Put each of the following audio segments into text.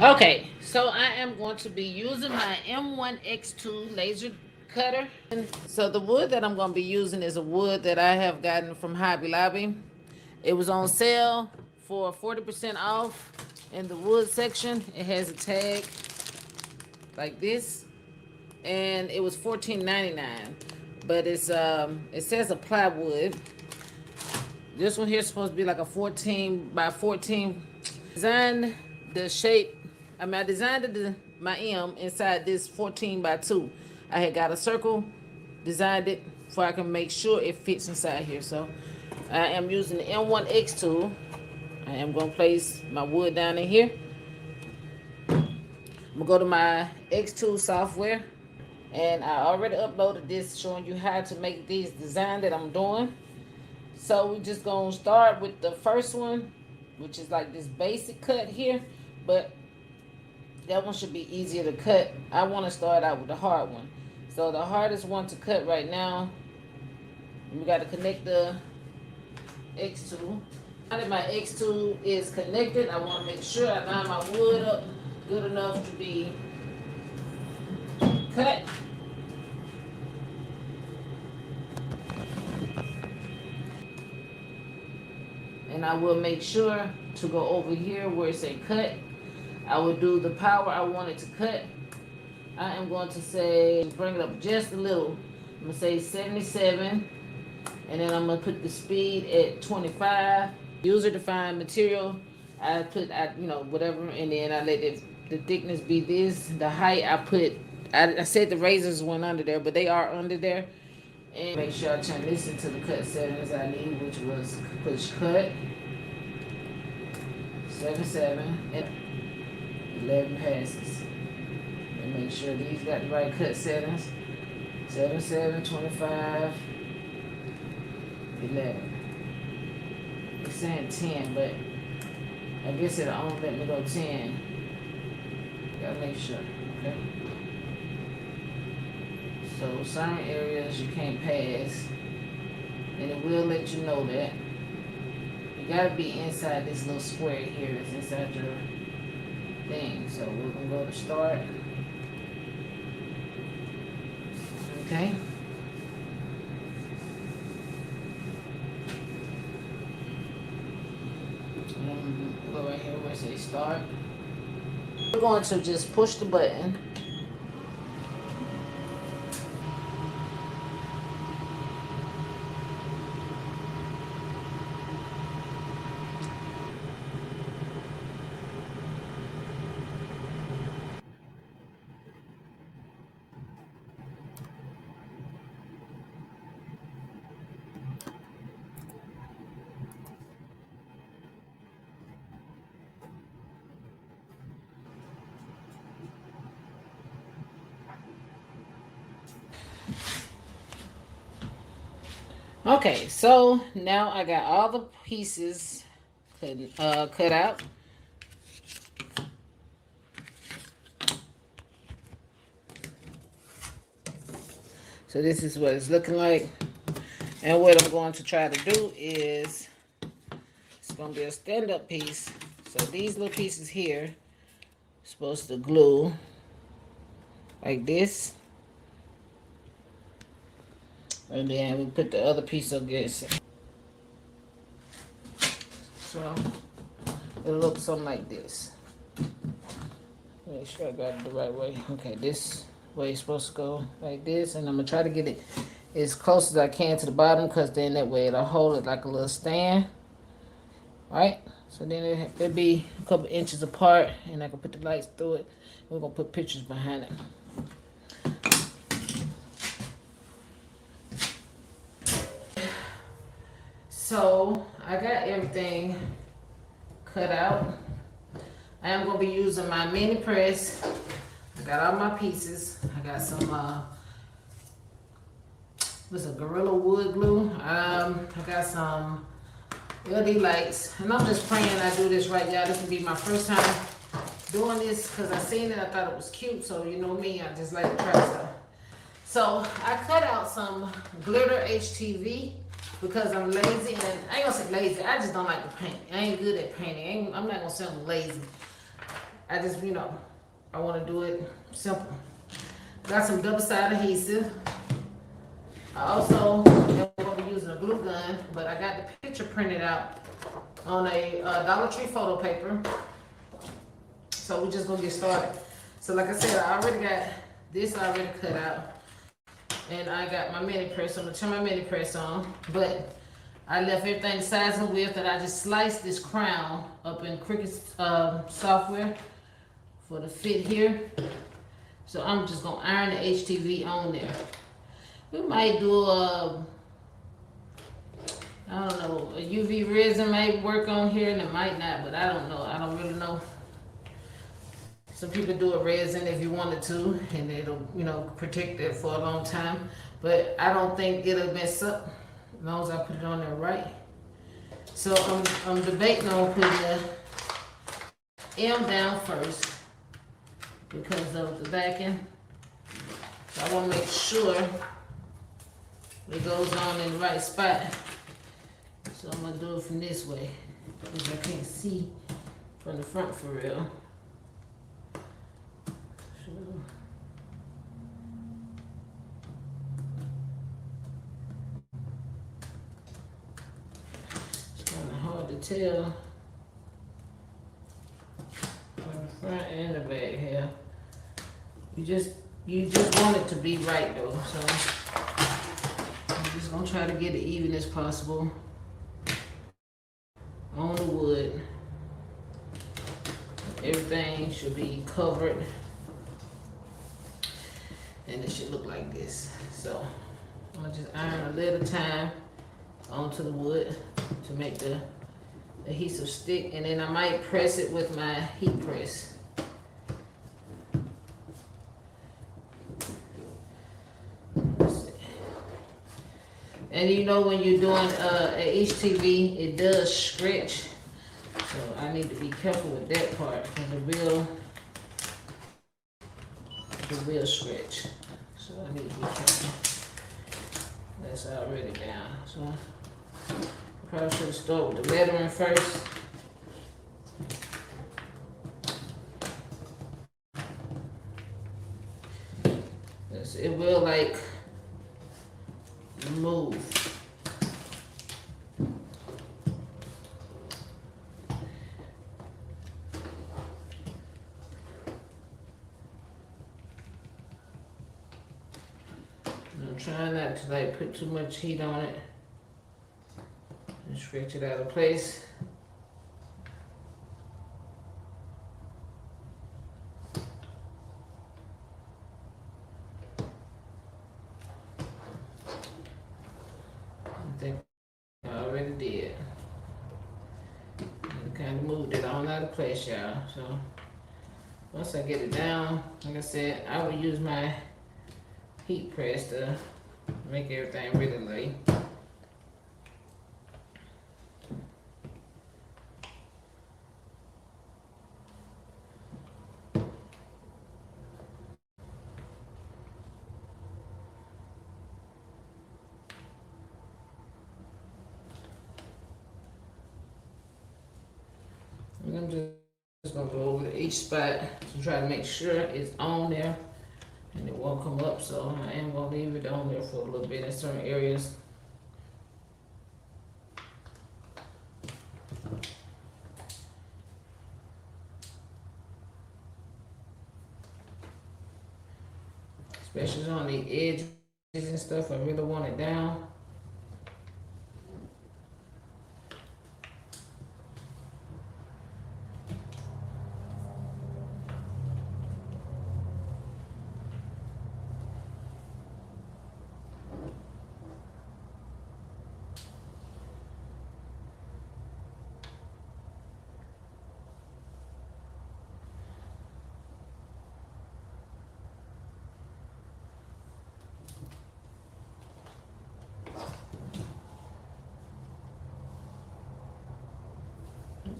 Okay, so I am going to be using my M1X2 laser cutter. So the wood that I'm going to be using is a wood that I have gotten from Hobby Lobby. It was on sale for 40% off in the wood section. It has a tag like this, and it was $14.99. But it says a plywood. This one here is supposed to be like a 14 by 14. Designed the shape. I designed my M inside this 14 by 2. I had got a circle, designed it so I can make sure it fits inside here. So I am using the M1X tool. I am going to place my wood down in here. I'm going to go to my X2 software. And I already uploaded this showing you how to make these design that I'm doing. So we're just going to start with the first one, which is like this basic cut here. But that one should be easier to cut. I want to start out with the hard one. So the hardest one to cut right now, we got to connect the X2. Now that my X2 is connected, I want to make sure I line my wood up good enough to be cut. And I will make sure to go over here where it say cut. I will do the power I want it to cut. I am going to say, bring it up just a little. I'm going to say 77. And then I'm going to put the speed at 25. User defined material. I put, whatever. And then I let the thickness be this. The height I said the razors went under there, but they are under there. And make sure I turn this into the cut settings I need, which was push cut. 77 and 11 passes. And make sure these got the right cut settings. 77, 25, 11. It's saying 10, but I guess it'll only let me go 10. Gotta make sure, okay? So certain areas you can't pass, and it will let you know that. You gotta be inside this little square here that's inside your thing. So we're gonna go to start. Okay. Go right here where it says start. We're going to just push the button. Okay, so now I got all the pieces cut out. So this is what it's looking like. And what I'm going to try to do is, it's going to be a stand-up piece. So these little pieces here are supposed to glue like this. And then we put the other piece of this. So it'll look something like this. Make sure I got it the right way. Okay, this way it's supposed to go like this. And I'm going to try to get it as close as I can to the bottom, because then that way it'll hold it like a little stand. Alright, so then it'll be a couple inches apart, and I can put the lights through it. We're going to put pictures behind it. So I got everything cut out. I am going to be using my mini press. I got all my pieces. I got some what's a Gorilla Wood glue. I got some LED lights, and I'm just praying I do this right, y'all. This will be my first time doing this, because I seen it, I thought it was cute. So you know me, I just like to try stuff. So I cut out some glitter HTV because I'm lazy, and I ain't gonna say lazy, I just don't like to paint. I ain't good at painting. I'm not gonna say I'm lazy. I just, I want to do it simple. Got some double-sided adhesive. I also am going to be using a glue gun, but I got the picture printed out on a Dollar Tree photo paper. So we're just going to get started. So like I said, I already got this already cut out. And I got my mini press. I'm going to turn my mini press on. But I left everything the size and width, and I just sliced this crown up in Cricut software for the fit here. So I'm just going to iron the HTV on there. We might do a, I don't know, a UV resin might work on here, and it might not, but I don't know. I don't really know. Some people do a resin if you wanted to, and it'll, protect it for a long time. But I don't think it'll mess up as long as I put it on there right. So I'm debating on putting the M down first because of the backing. So I want to make sure it goes on in the right spot. So I'm gonna do it from this way because I can't see from the front for real. So, it's kind of hard to tell from the front and the back here. You just want it to be right though. So I'm just gonna try to get it even as possible on the wood. Everything should be covered, and it should look like this. So I'm gonna just iron a little time onto the wood to make the adhesive stick, and then I might press it with my heat press. And when you're doing a HTV, it does stretch. So I need to be careful with that part because it will stretch. So I need to be careful. That's already down. So I probably should start with the lettering first. It will like move. I'm trying not to put too much heat on it and stretch it out of place. I think I already did. I kind of moved it on out of place, y'all. So once I get it down, like I said, I will use my heat press to make everything really light. And I'm just gonna go over each spot to try to make sure it's on there and it won't come up. So I am gonna leave it on there for a little bit in certain areas. Especially on the edges and stuff, I really want it down.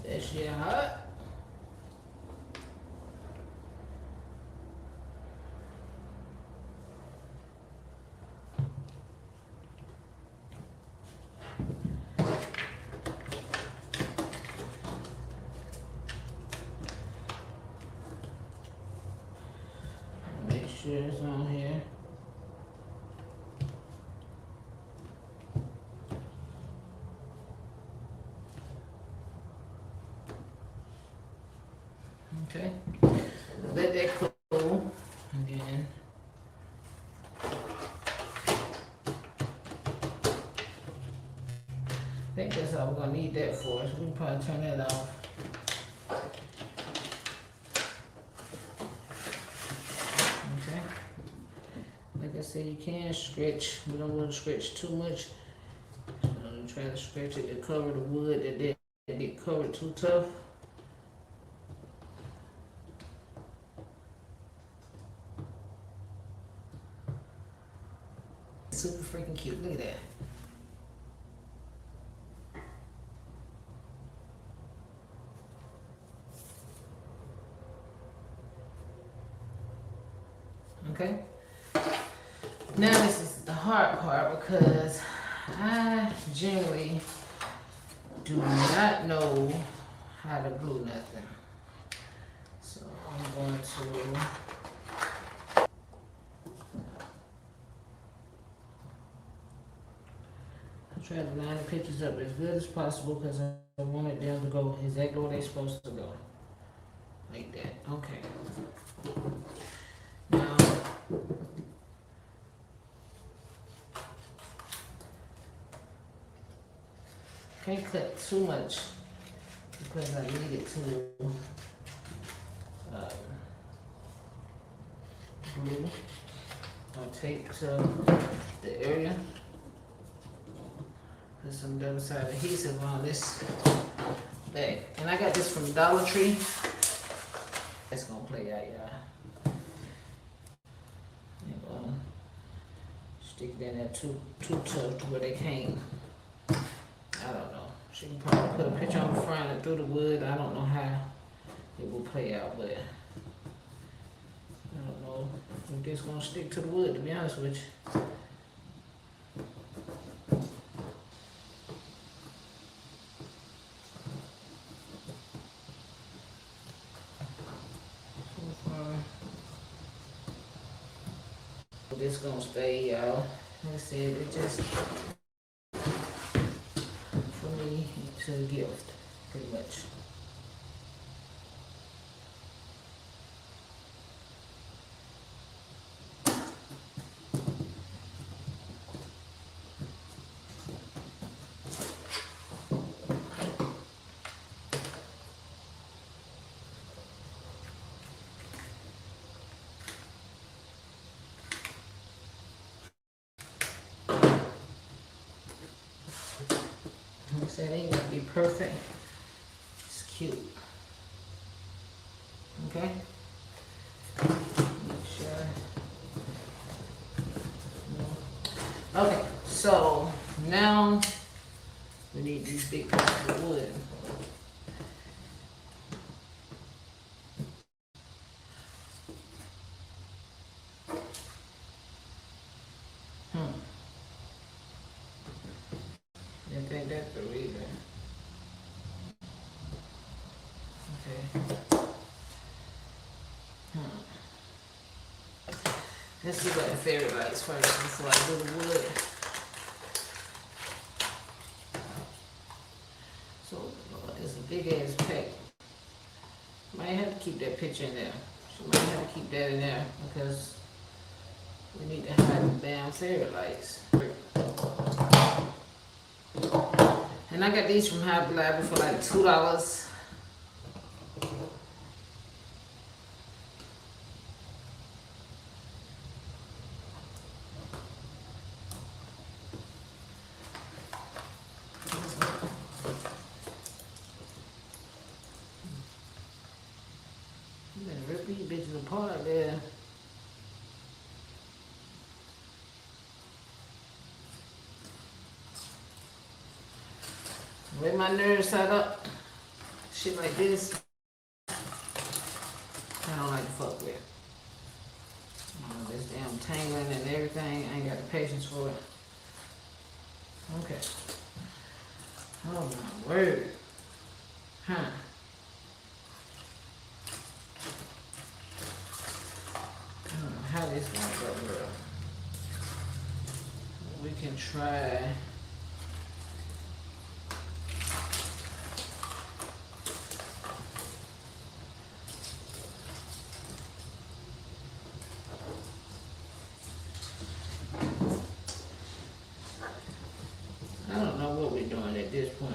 That shit hot. sure it's on here. Okay, let that cool again. I think that's all we're gonna need that for. So we can probably turn that off. Okay. Like I said, you can stretch. We don't want to stretch too much. I'm trying to stretch it to cover the wood that didn't get covered too tough. Super freaking cute. Look at that. Okay. Now this is the hard part because I generally do not know how to glue nothing. So I'm going to try to line the pictures up as good as possible because I wanted them to go exactly where they're supposed to go. Like that. Okay. Now, can't cut too much because I need it to glue or tape to the area. Put some double sided adhesive on this bag. And I got this from Dollar Tree. It's gonna play out, y'all. Stick it in there too tough to where they can't. I don't know. She can probably put a picture on the front and through the wood. I don't know how it will play out, but I don't know if it's gonna stick to the wood, to be honest with you. This gonna stay, y'all. Like I said, it just for me to gift, pretty much. Like I said, it ain't gonna be perfect. It's cute. Okay? Make sure. Okay, so now we need these big pieces of wood. I think that's the reason. Okay. Let's see about the fairy lights first before I do the wood. So it's a big ass pack. Might have to keep that picture in there. She might have to keep that in there because we need to hide the damn fairy lights. And I got these from Hobby Lobby for like $2. You better rip these bitches apart there. The way my nerves set up, shit like this, I don't like to fuck with. This damn tangling and everything, I ain't got the patience for it. Okay. Oh my word. Huh. I don't know how to this gonna go, girl. We can try. I don't know what we're doing at this point.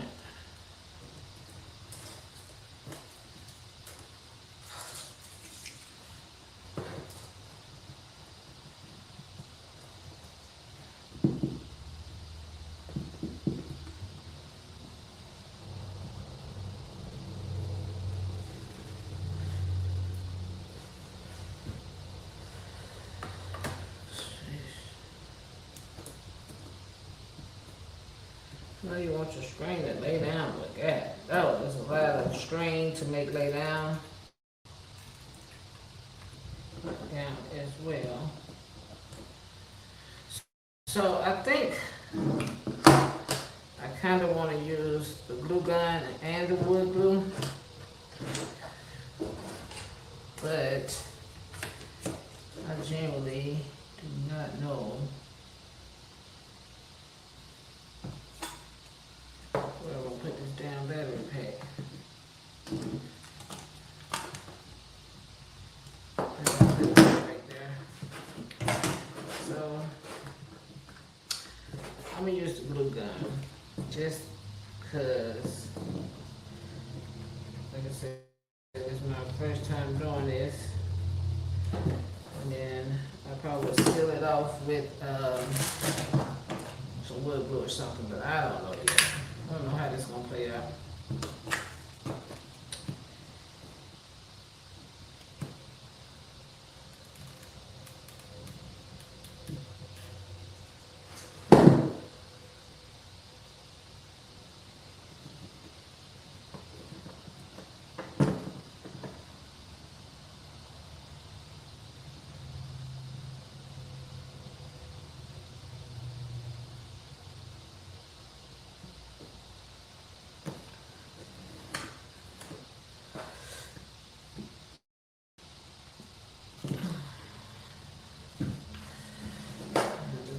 Now you want your string to lay down, but God, that was a lot of string to make lay down as well. So I think I kind of want to use the glue gun and the wood glue, but I generally do not know where I'm gonna put this down battery pack. Right there. So I'm gonna use the glue gun just because, like I said, it's my first time doing this. And then I probably will seal it off with some wood glue or something, but I don't know yet. I don't know how this is gonna play out.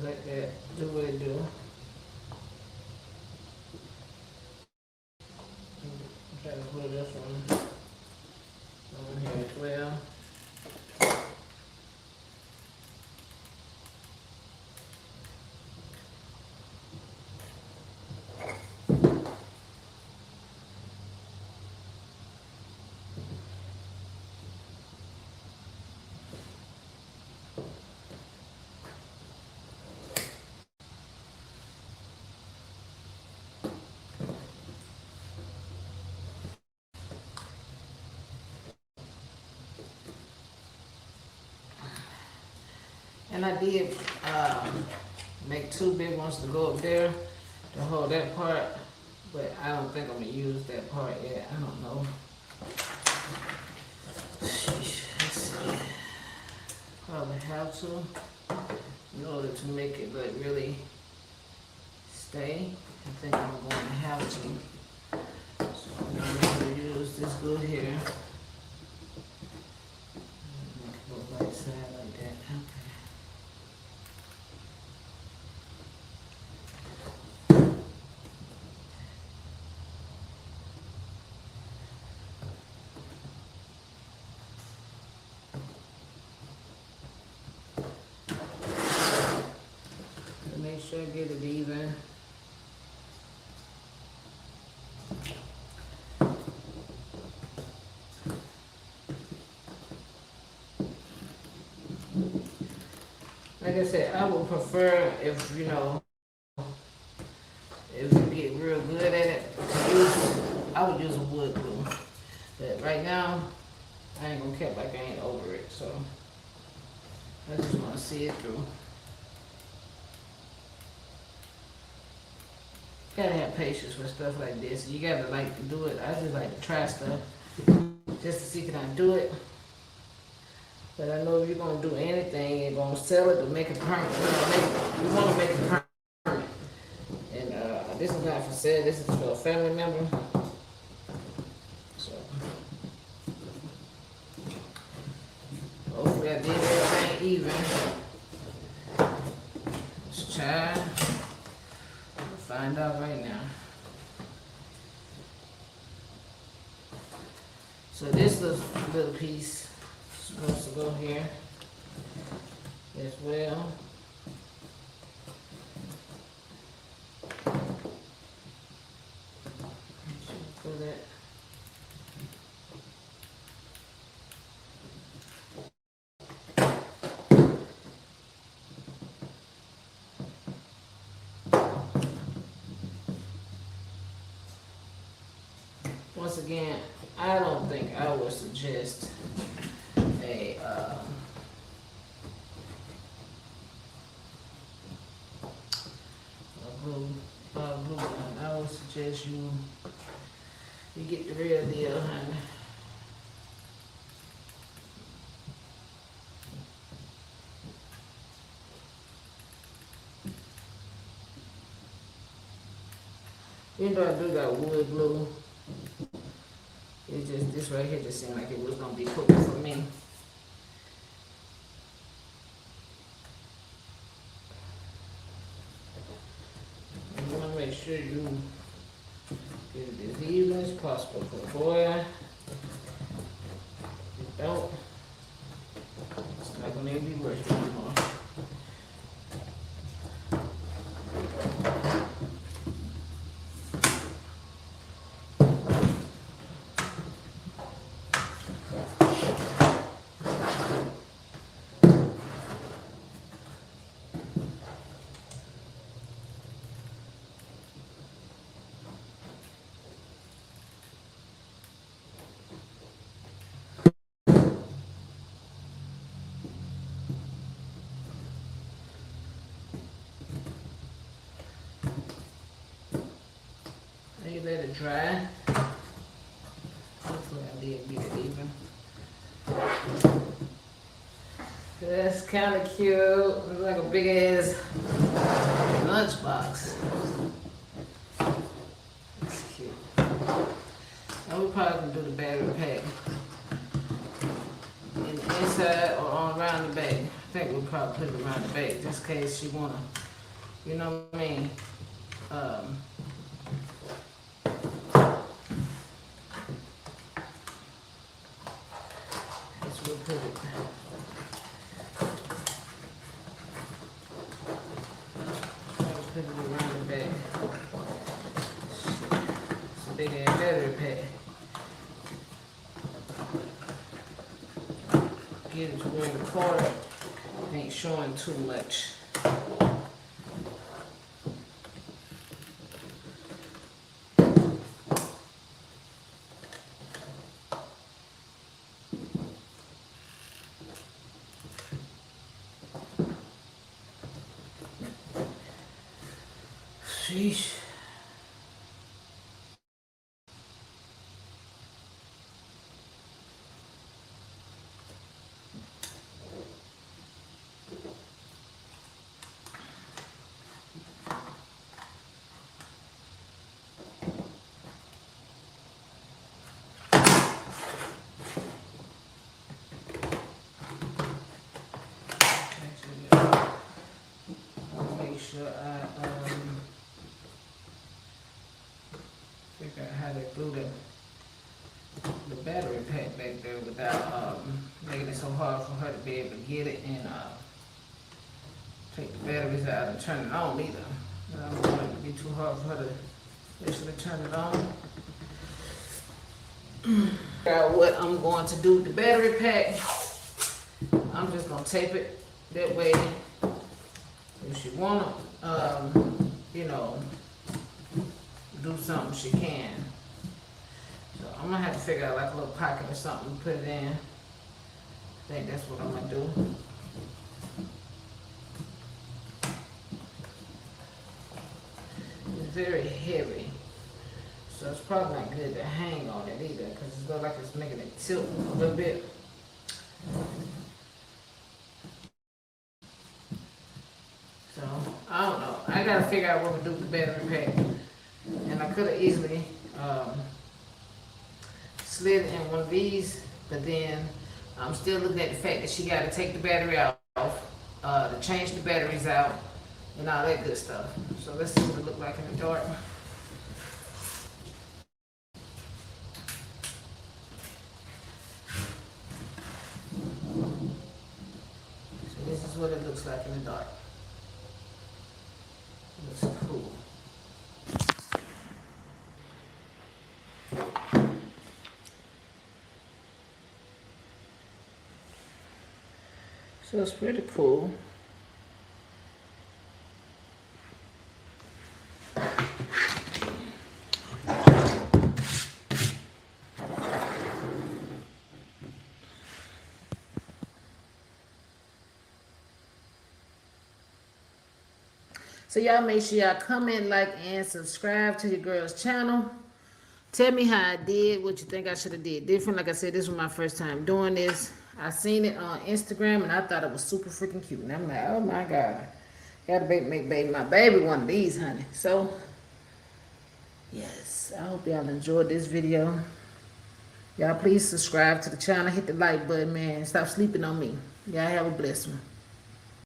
Let that do what it do. Try to put this one on here as well. And I did make two big ones to go up there to hold that part, but I don't think I'm gonna use that part yet. I don't know. Sheesh, let's see. Probably have to in order to make it like really stay. I think I'm going to have to. So I'm going to use this glue here. Make it go right side like that. Okay. Make sure I get it even. Like I said, I would prefer if, you know, if you get real good at it, I would use a wood glue. But right now, I ain't gonna care like I ain't over it, so I just wanna see it through. Gotta have patience with stuff like this. You gotta like to do it. I just like to try stuff just to see can I do it. But I know if you're gonna do anything, you're gonna sell it to make it permanent. You wanna make it permanent. And this is not for sale. This is for a family member. So hopefully I did everything even. Let's try. We'll find out right now. So this little piece is supposed to go here as well. Pull that. Once again, I don't think I would suggest a glue gun. I would suggest you get the real deal, honey. Even though I do got wood glue, it just, this right here just seemed like it was gonna be quicker for me. You wanna make sure you get it as even as possible, because boy, if you don't, it's not gonna even be worth it anymore. You let it dry. Hopefully I did get it even. That's kind of cute. It's like a big ass lunchbox. That's cute. Now we probably can do the battery pack in the inside or on around the back. I think we'll probably put it around the back just in case she wanna, you know what I mean? We'll put it. I'll put it around the back. It's a big ass battery pack. Get it to where the cord ain't showing too much. Sheesh. I'll make sure I figure out how to glue the battery pack back there without making it so hard for her to be able to get it and take the batteries out and turn it on either. I don't want it to be too hard for her to actually turn it on. Figure out what I'm going to do with the battery pack. I'm just gonna tape it that way. If she wanna, you know, do something, she can. So I'm gonna have to figure out like a little pocket or something to put it in. I think that's what I'm gonna do. It's very heavy, so it's probably not good to hang on it either, because it's looks like it's making it tilt a little bit. So I don't know. I gotta figure out what to do with the battery pack, and I could have easily slid in one of these, but then I'm still looking at the fact that she got to take the battery out to change the batteries out, and all that good stuff. So let's see what it look like in the dark. So this is what it looks like in the dark. It looks cool. So it's pretty cool. So y'all make sure y'all comment, like, and subscribe to your girl's channel. Tell me how I did, what you think I should have did different. Like I said, this was my first time doing this. I seen it on Instagram and I thought it was super freaking cute. And I'm like, oh my God. Gotta make my baby one of these, honey. So, yes, I hope y'all enjoyed this video. Y'all please subscribe to the channel. Hit the like button, man. Stop sleeping on me. Y'all have a blessed one.